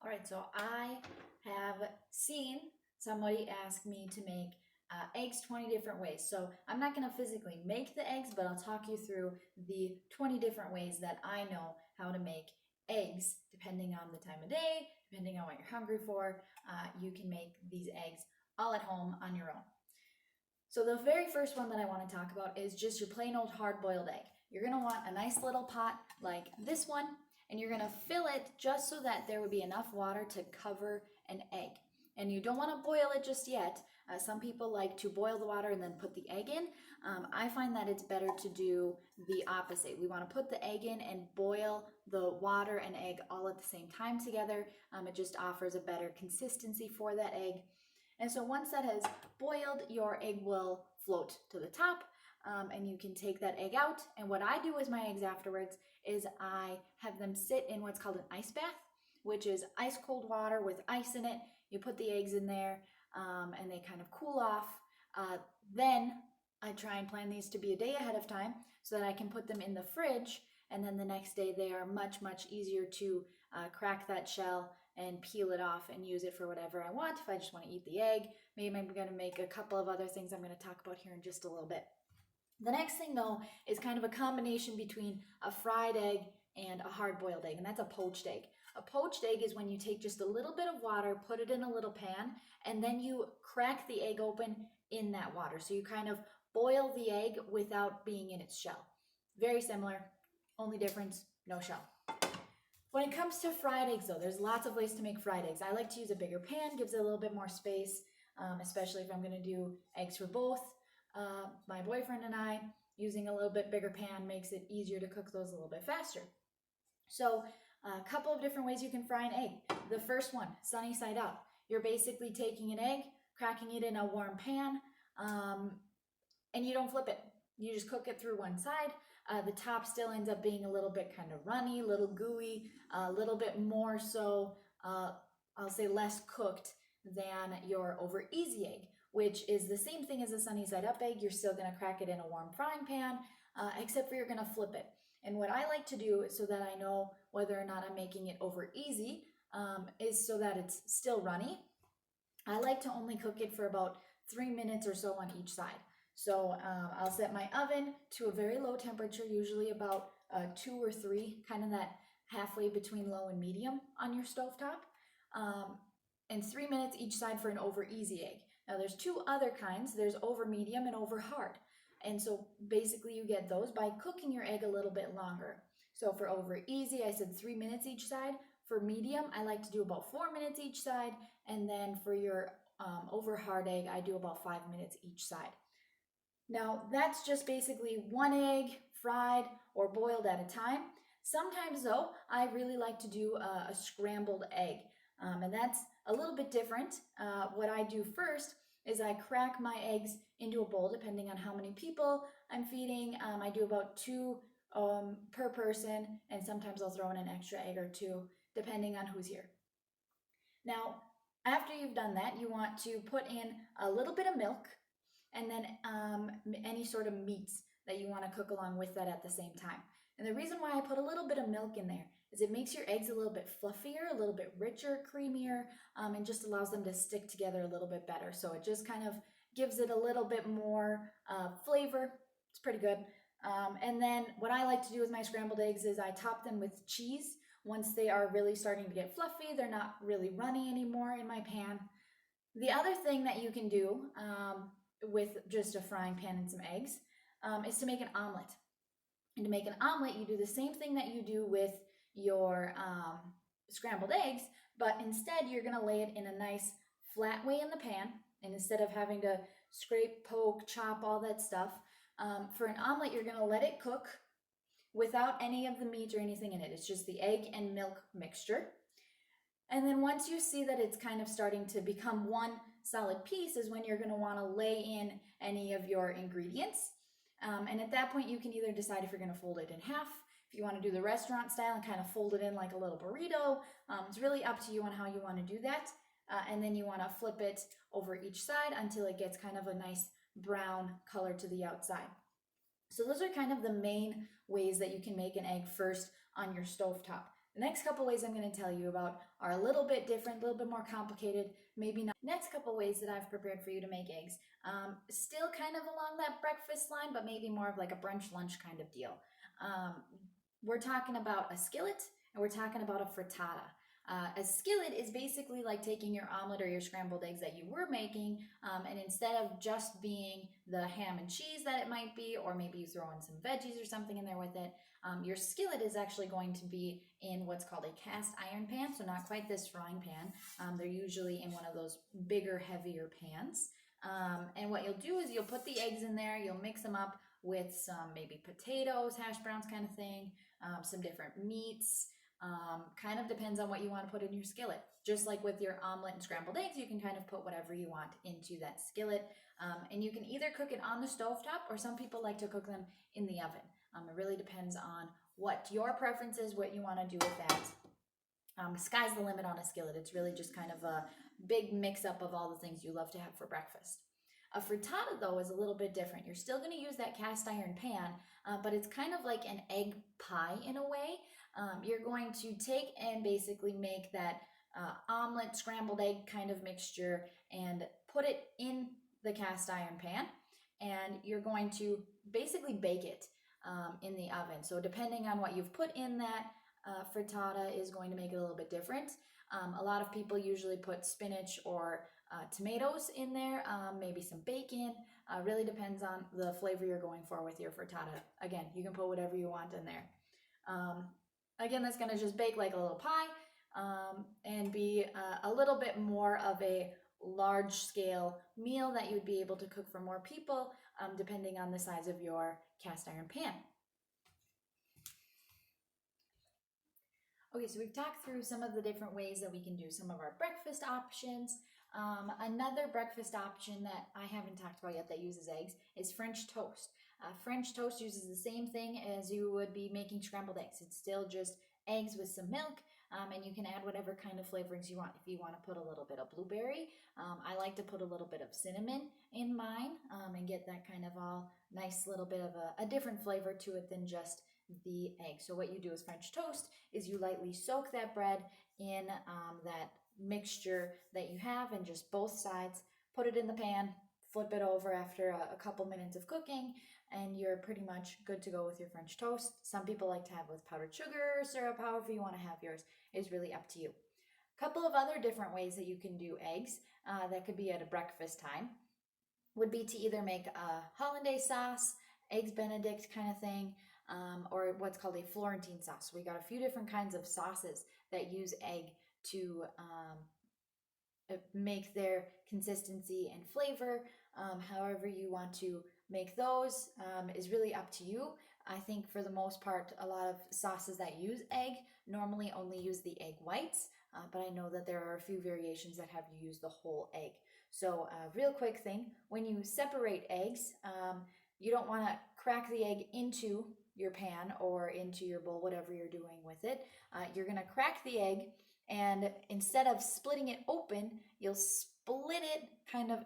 All right, so I have seen somebody ask me to make eggs 20 different ways. So I'm not gonna physically make the eggs, but I'll talk you through the 20 different ways that I know how to make eggs, depending on the time of day, depending on what you're hungry for. You can make these eggs all at home on your own. So the very first one that I want to talk about is just your plain old hard-boiled egg. You're gonna want a nice little pot like this one, and you're gonna fill it just so that there would be enough water to cover an egg. And you don't want to boil it just yet. Some people like to boil the water and then put the egg in. I find that it's better to do the opposite. We want to put the egg in and boil the water and egg all at the same time together. It just offers a better consistency for that egg. And so once that has boiled, your egg will float to the top, and you can take that egg out. And what I do with my eggs afterwards is I have them sit in what's called an ice bath, which is ice cold water with ice in it. You put the eggs in there, and they kind of cool off. Then I try and plan these to be a day ahead of time so that I can put them in the fridge, and then the next day they are much, much easier to crack that shell and peel it off and use it for whatever I want. If I just want to eat the egg, maybe I'm going to make a couple of other things I'm going to talk about here in just a little bit. The next thing though is kind of a combination between a fried egg and a hard-boiled egg, and that's a poached egg. A poached egg is when you take just a little bit of water, put it in a little pan, and then you crack the egg open in that water. So you kind of boil the egg without being in its shell. Very similar, only difference, no shell. When it comes to fried eggs though, there's lots of ways to make fried eggs. I like to use a bigger pan, gives it a little bit more space, especially if I'm gonna do eggs for both. My boyfriend and I, using a little bit bigger pan makes it easier to cook those a little bit faster. So a couple of different ways you can fry an egg. The first one, sunny side up. You're basically taking an egg, cracking it in a warm pan, and you don't flip it. You just cook it through one side. The top still ends up being a little bit kind of runny, a little gooey, a little bit more so, I'll say less cooked than your over easy egg, which is the same thing as a sunny side up egg. You're still gonna crack it in a warm frying pan, except for you're gonna flip it. And what I like to do so that I know whether or not I'm making it over easy is so that it's still runny. I like to only cook it for about 3 minutes or so on each side. So I'll set my oven to a very low temperature, usually about 2 or 3, kind of that halfway between low and medium on your stovetop. And 3 minutes each side for an over easy egg. Now there's two other kinds. There's over medium and over hard. And so basically you get those by cooking your egg a little bit longer. So for over easy, I said 3 minutes each side. For medium, I like to do about 4 minutes each side. And then for your over hard egg, I do about 5 minutes each side. Now that's just basically one egg fried or boiled at a time. Sometimes though, I really like to do a scrambled egg, and that's a little bit different. What I do first is I crack my eggs into a bowl depending on how many people I'm feeding. I do about 2 per person, and sometimes I'll throw in an extra egg or 2 depending on who's here. Now, after you've done that, you want to put in a little bit of milk, and then any sort of meats that you want to cook along with that at the same time. And the reason why I put a little bit of milk in there is it makes your eggs a little bit fluffier, a little bit richer, creamier, and just allows them to stick together a little bit better. So it just kind of gives it a little bit more flavor. It's pretty good. And then what I like to do with my scrambled eggs is I top them with cheese. Once they are really starting to get fluffy, they're not really runny anymore in my pan. The other thing that you can do with just a frying pan and some eggs is to make an omelet. And to make an omelet, you do the same thing that you do with your scrambled eggs, but instead you're gonna lay it in a nice flat way in the pan, and instead of having to scrape, poke, chop, all that stuff, for an omelet, you're gonna let it cook without any of the meat or anything in it. It's just the egg and milk mixture. And then once you see that it's kind of starting to become one solid piece is when you're going to want to lay in any of your ingredients. And at that point, you can either decide if you're going to fold it in half, if you want to do the restaurant style and kind of fold it in like a little burrito. It's really up to you on how you want to do that. And then you want to flip it over each side until it gets kind of a nice brown color to the outside. So those are kind of the main ways that you can make an egg first on your stovetop. The next couple ways I'm going to tell you about are a little bit different, a little bit more complicated, maybe not. Next couple ways that I've prepared for you to make eggs, still kind of along that breakfast line, but maybe more of like a brunch lunch kind of deal. We're talking about a skillet and we're talking about a frittata. A skillet is basically like taking your omelet or your scrambled eggs that you were making, and instead of just being the ham and cheese that it might be, or maybe you throw in some veggies or something in there with it, your skillet is actually going to be in what's called a cast iron pan, so not quite this frying pan. They're usually in one of those bigger, heavier pans. And what you'll do is you'll put the eggs in there, you'll mix them up with some maybe potatoes, hash browns kind of thing, some different meats. Kind of depends on what you want to put in your skillet. Just like with your omelet and scrambled eggs, you can kind of put whatever you want into that skillet. And you can either cook it on the stovetop, or some people like to cook them in the oven. It really depends on what your preference is, what you want to do with that. Sky's the limit on a skillet. It's really just kind of a big mix up of all the things you love to have for breakfast. A frittata, though, is a little bit different. You're still going to use that cast iron pan, but it's kind of like an egg pie in a way. You're going to take and basically make that omelet, scrambled egg kind of mixture and put it in the cast iron pan, and you're going to basically bake it in the oven. So depending on what you've put in that frittata is going to make it a little bit different. A lot of people usually put spinach or tomatoes in there, maybe some bacon. Really depends on the flavor you're going for with your frittata. Again, you can put whatever you want in there. Again, that's going to just bake like a little pie and be a little bit more of a large scale meal that you would be able to cook for more people, depending on the size of your cast iron pan. Okay, so we've talked through some of the different ways that we can do some of our breakfast options. Another breakfast option that I haven't talked about yet that uses eggs is French toast. French toast uses the same thing as you would be making scrambled eggs. It's still just eggs with some milk, and you can add whatever kind of flavorings you want. If you want to put a little bit of blueberry, I like to put a little bit of cinnamon in mine and get that kind of all nice little bit of a different flavor to it than just the egg. So what you do with French toast is you lightly soak that bread in that mixture that you have, and just both sides, put it in the pan, flip it over after a couple minutes of cooking, and you're pretty much good to go with your French toast. Some people like to have with powdered sugar, syrup, however you want to have yours is really up to you. A couple of other different ways that you can do eggs that could be at a breakfast time would be to either make a hollandaise sauce, eggs Benedict kind of thing, or what's called a Florentine sauce. We got a few different kinds of sauces that use egg to make their consistency and flavor. However you want to make those is really up to you. I think for the most part, a lot of sauces that use egg normally only use the egg whites, but I know that there are a few variations that have you use the whole egg. So real quick thing, when you separate eggs, you don't want to crack the egg into your pan or into your bowl, whatever you're doing with it. You're going to crack the egg, and instead of splitting it open, you'll split it kind of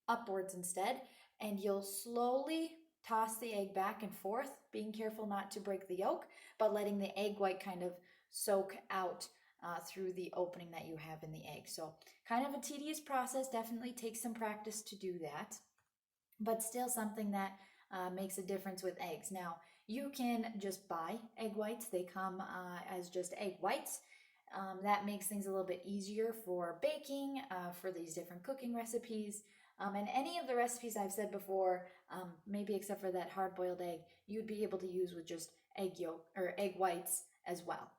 upwards instead, and you'll slowly toss the egg back and forth, being careful not to break the yolk, but letting the egg white kind of soak out through the opening that you have in the egg. So kind of a tedious process, definitely takes some practice to do that, but still something that makes a difference with eggs. Now, you can just buy egg whites. They come as just egg whites. That makes things a little bit easier for baking, for these different cooking recipes. And any of the recipes I've said before, maybe except for that hard-boiled egg, you'd be able to use with just egg yolk or egg whites as well.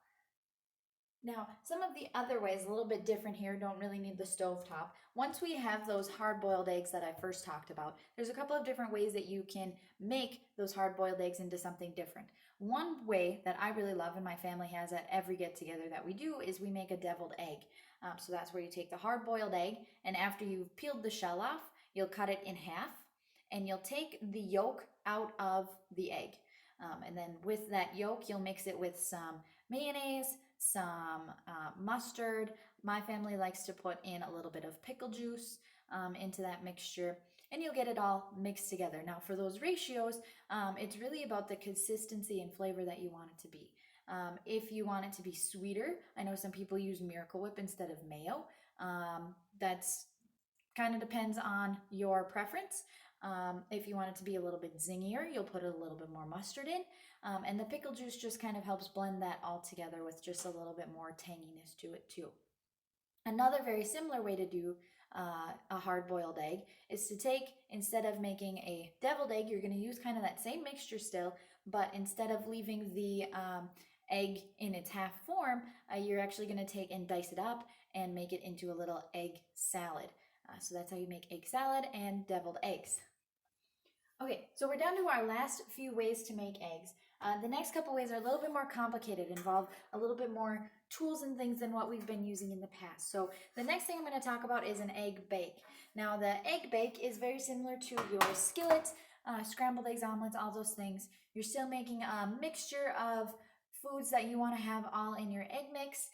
Now, some of the other ways, a little bit different here, don't really need the stovetop. Once we have those hard-boiled eggs that I first talked about, there's a couple of different ways that you can make those hard-boiled eggs into something different. One way that I really love and my family has at every get-together that we do is we make a deviled egg. So that's where you take the hard-boiled egg, and after you've peeled the shell off, you'll cut it in half, and you'll take the yolk out of the egg. And then with that yolk, you'll mix it with some mayonnaise, some mustard. My family likes to put in a little bit of pickle juice into that mixture, and you'll get it all mixed together. Now for those ratios, it's really about the consistency and flavor that you want it to be. If you want it to be sweeter, I know some people use Miracle Whip instead of mayo. That's kind of depends on your preference. If you want it to be a little bit zingier, you'll put a little bit more mustard in. And the pickle juice just kind of helps blend that all together with just a little bit more tanginess to it too. Another very similar way to do a hard-boiled egg is to take, instead of making a deviled egg, you're going to use kind of that same mixture still, but instead of leaving the egg in its half form, you're actually going to take and dice it up and make it into a little egg salad. So that's how you make egg salad and deviled eggs. Okay, so we're down to our last few ways to make eggs. The next couple ways are a little bit more complicated, involve a little bit more tools and things than what we've been using in the past. So the next thing I'm going to talk about is an egg bake. Now the egg bake is very similar to your skillet, scrambled eggs, omelets, all those things. You're still making a mixture of foods that you want to have all in your egg mix.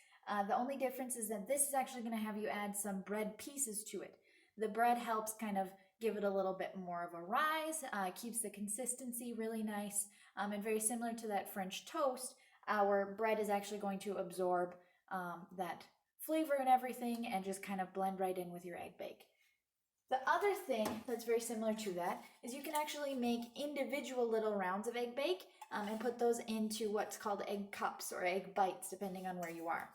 The only difference is that this is actually going to have you add some bread pieces to it. The bread helps kind of give it a little bit more of a rise, keeps the consistency really nice, and very similar to that French toast, our bread is actually going to absorb that flavor and everything and just kind of blend right in with your egg bake. The other thing that's very similar to that is you can actually make individual little rounds of egg bake and put those into what's called egg cups or egg bites, depending on where you are.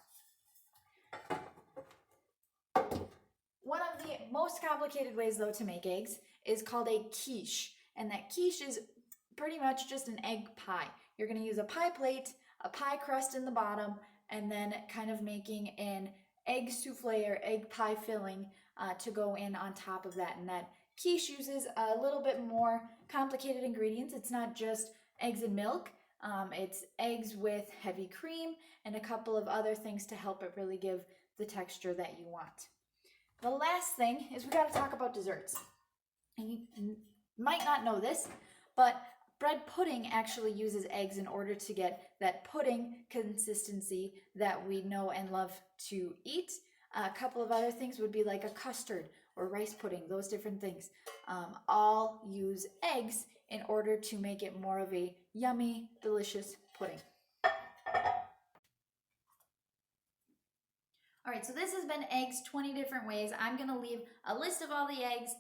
One of the most complicated ways, though, to make eggs is called a quiche. And that quiche is pretty much just an egg pie. You're going to use a pie plate, a pie crust in the bottom, and then kind of making an egg souffle or egg pie filling to go in on top of that. And that quiche uses a little bit more complicated ingredients. It's not just eggs and milk. It's eggs with heavy cream and a couple of other things to help it really give the texture that you want. The last thing is we got to talk about desserts. And you might not know this, but bread pudding actually uses eggs in order to get that pudding consistency that we know and love to eat. A couple of other things would be like a custard or rice pudding, those different things. All use eggs in order to make it more of a yummy, delicious pudding. All right, so this has been eggs 20 different ways. I'm going to leave a list of all the eggs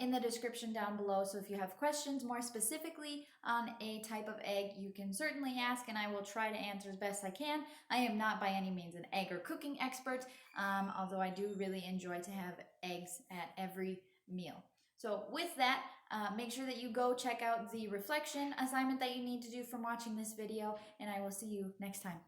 in the description down below. So if you have questions more specifically on a type of egg, you can certainly ask and I will try to answer as best I can. I am not by any means an egg or cooking expert, although I do really enjoy to have eggs at every meal. So with that, make sure that you go check out the reflection assignment that you need to do from watching this video, and I will see you next time.